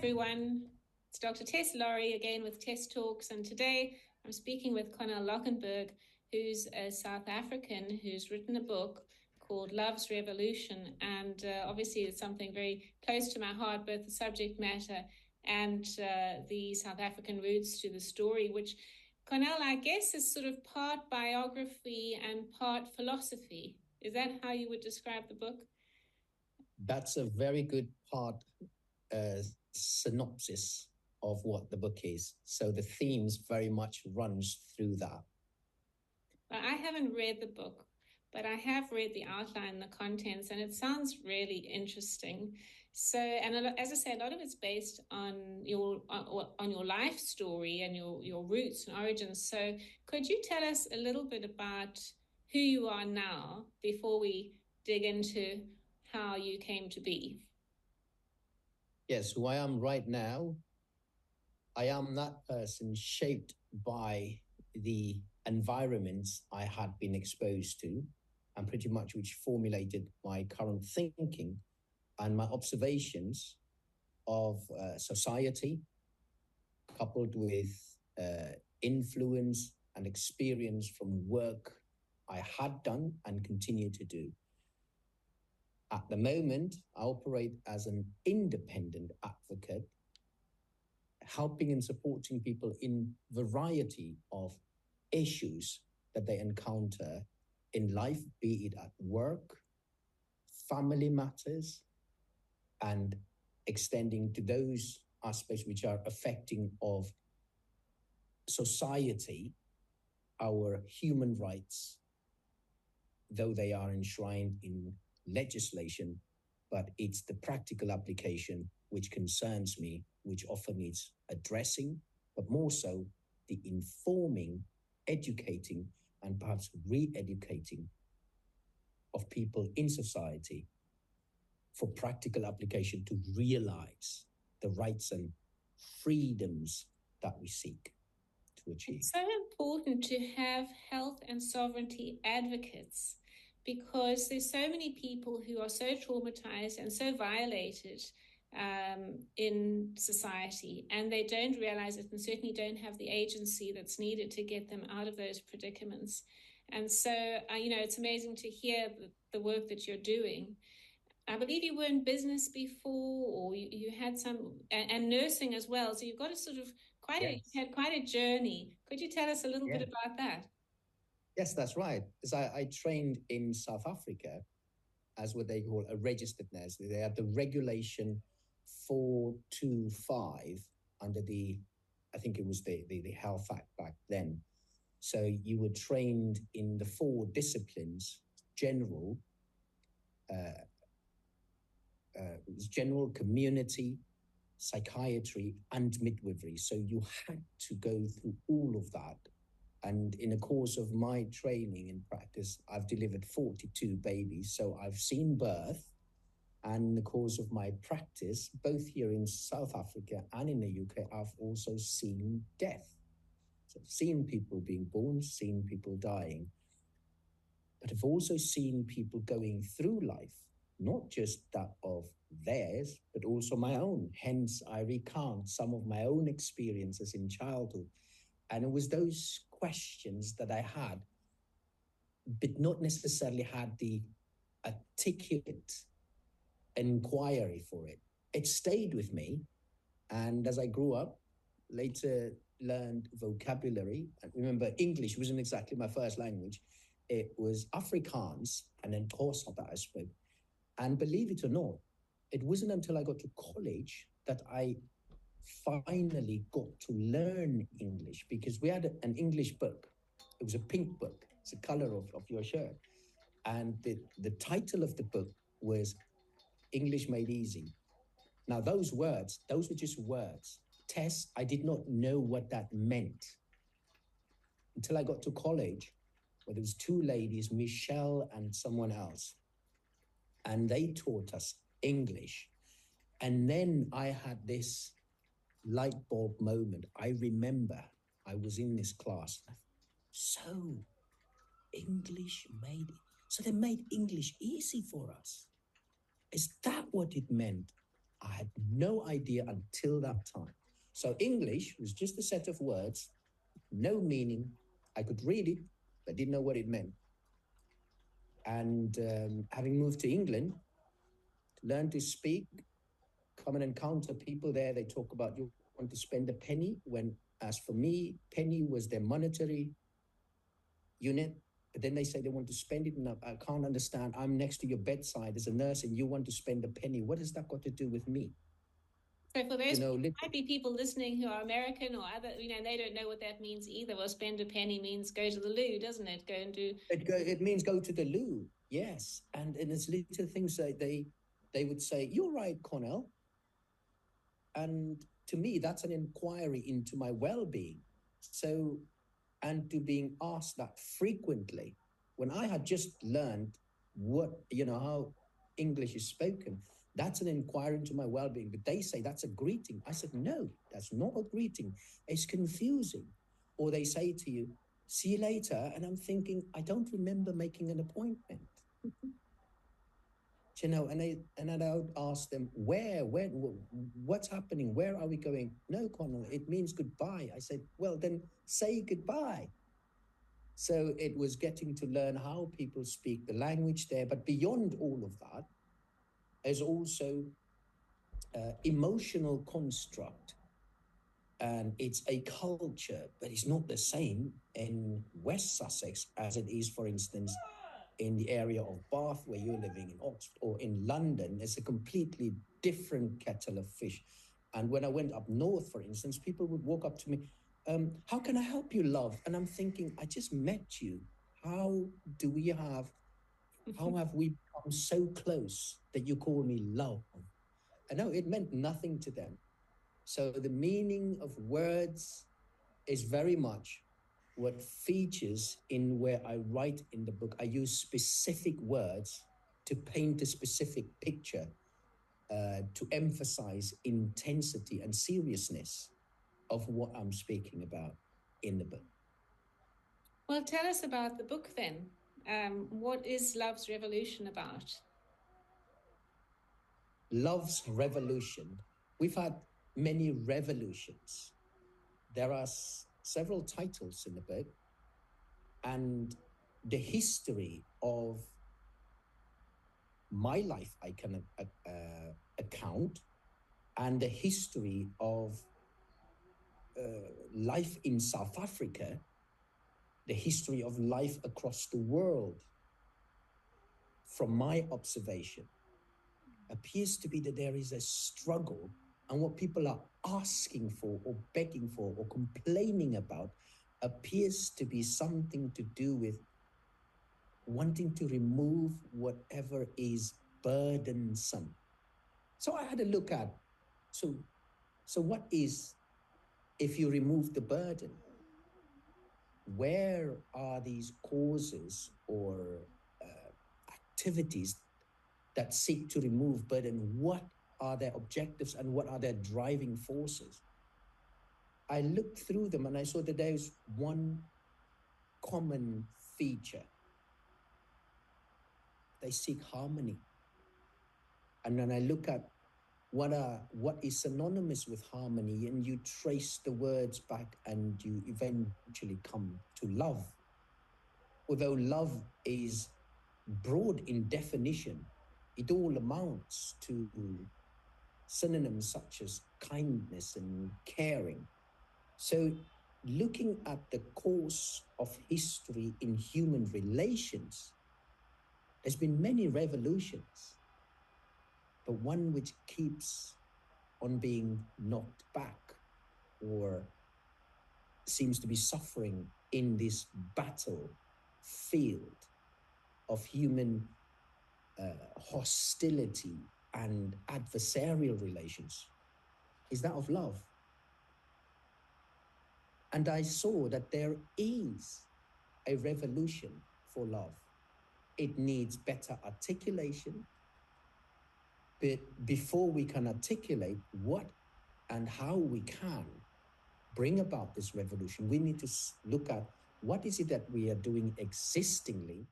everyone. It's Dr. Tess Lawrie again with Tess Talks, and today I'm speaking with Conell, who's a South African who's written a book called Love's Revolution, and obviously it's something very close to my heart, both the subject matter and the South African roots to the story, which Conell, I guess, is sort of part biography and part philosophy. Is that how you would describe the book? That's a very good part synopsis of what the book is. So the themes very much runs through that. Well, I haven't read the book, but I have read the outline, the contents, and it sounds really interesting. So, and as I say, a lot of it's based on your life story and your roots and origins. So, could you tell us a little bit about who you are now before we dig into how you came to be? Yes, who I am right now, I am that person shaped by the environments I had been exposed to, and pretty much which formulated my current thinking and my observations of society, coupled with influence and experience from work I had done and continue to do. At the moment, I operate as an independent advocate, helping and supporting people in variety of issues that they encounter in life, be it at work, family matters, and extending to those aspects which are affecting of society, our human rights, though they are enshrined in legislation, but it's the practical application which concerns me, which often needs addressing, but more so the informing, educating, and perhaps re-educating of people in society for practical application to realize the rights and freedoms that we seek to achieve. It's so important to have health and sovereignty advocates, because there's so many people who are so traumatized and so violated in society, and they don't realize it and certainly don't have the agency that's needed to get them out of those predicaments. And so, it's amazing to hear the work that you're doing. I believe you were in business before, or you had some, and nursing as well. So you've got a sort of had quite a journey. Could you tell us a little bit about that? Yes, that's right. Because I trained in South Africa as what they call a registered nurse. They had the regulation 425 under I think it was the Health Act back then. So you were trained in the 4 disciplines: general, community, psychiatry, and midwifery. So you had to go through all of that. And in the course of my training and practice, I've delivered 42 babies. So I've seen birth. And in the course of my practice, both here in South Africa and in the UK, I've also seen death. So I've seen people being born, seen people dying. But I've also seen people going through life, not just that of theirs, but also my own. Hence, I recount some of my own experiences in childhood. And it was those questions that I had, but not necessarily had the articulate inquiry for it. It stayed with me. And as I grew up, later learned vocabulary. And remember, English wasn't exactly my first language. It was Afrikaans and then Xhosa that I spoke. And believe it or not, it wasn't until I got to college that I finally got to learn English, because we had an English book. It was a pink book. It's the color of your shirt. And the title of the book was English Made Easy. Now, those were just words. Tess, I did not know what that meant until I got to college, where there was 2 ladies, Michelle and someone else, and they taught us English. And then I had this light bulb moment. I remember I was in this class. So they made English easy for us. Is that what it meant? I had no idea until that time. So English was just a set of words, no meaning. I could read it, but didn't know what it meant. And having moved to England, to learn to speak, come and encounter people there, they talk about you want to spend a penny, when, as for me, penny was their monetary unit. But then they say they want to spend it, and I can't understand. I'm next to your bedside as a nurse, and you want to spend a penny. What has that got to do with me? So for those, might be people listening who are American or other, they don't know what that means either. Well, spend a penny means go to the loo, doesn't it? Go and do. It means go to the loo, yes. And it's little things that they would say, "You're right, Conell." And to me, that's an inquiry into my well-being. So, and to being asked that frequently, when I had just learned how English is spoken, that's an inquiry into my well-being. But they say that's a greeting. I said, no, that's not a greeting. It's confusing. Or they say to you, see you later. And I'm thinking, I don't remember making an appointment. And I would ask them, what's happening? Where are we going? No, Conell, it means goodbye. I said, well, then say goodbye. So it was getting to learn how people speak the language there. But beyond all of that, there's also emotional construct. And it's a culture, but it's not the same in West Sussex as it is, for instance, in the area of Bath, where you're living, in Oxford, or in London. It's a completely different kettle of fish. And when I went up north, for instance, people would walk up to me, how can I help you, love? And I'm thinking, I just met you. How have we become so close that you call me love? I know it meant nothing to them. So the meaning of words is very much what features in where I write in the book. I use specific words to paint a specific picture, to emphasize intensity and seriousness of what I'm speaking about in the book. Well, tell us about the book then. What is Love's Revolution about? Love's Revolution. We've had many revolutions. There are several titles in the book, and the history of my life I can account, and the history of life in South Africa, the history of life across the world, from my observation, appears to be that there is a struggle, and what people are asking for or begging for or complaining about appears to be something to do with wanting to remove whatever is burdensome. So I had a look at, so what is, if you remove the burden, where are these causes or activities that seek to remove burden? What are their objectives and what are their driving forces? I looked through them and I saw that there's one common feature. They seek harmony. And then I look at what is synonymous with harmony, and you trace the words back and you eventually come to love. Although love is broad in definition, it all amounts to synonyms such as kindness and caring. So looking at the course of history in human relations, there's been many revolutions, but one which keeps on being knocked back or seems to be suffering in this battlefield of human hostility and adversarial relations is that of love. And I saw that there is a revolution for love. It needs better articulation. But before we can articulate what and how we can bring about this revolution, we need to look at what is it that we are doing existingly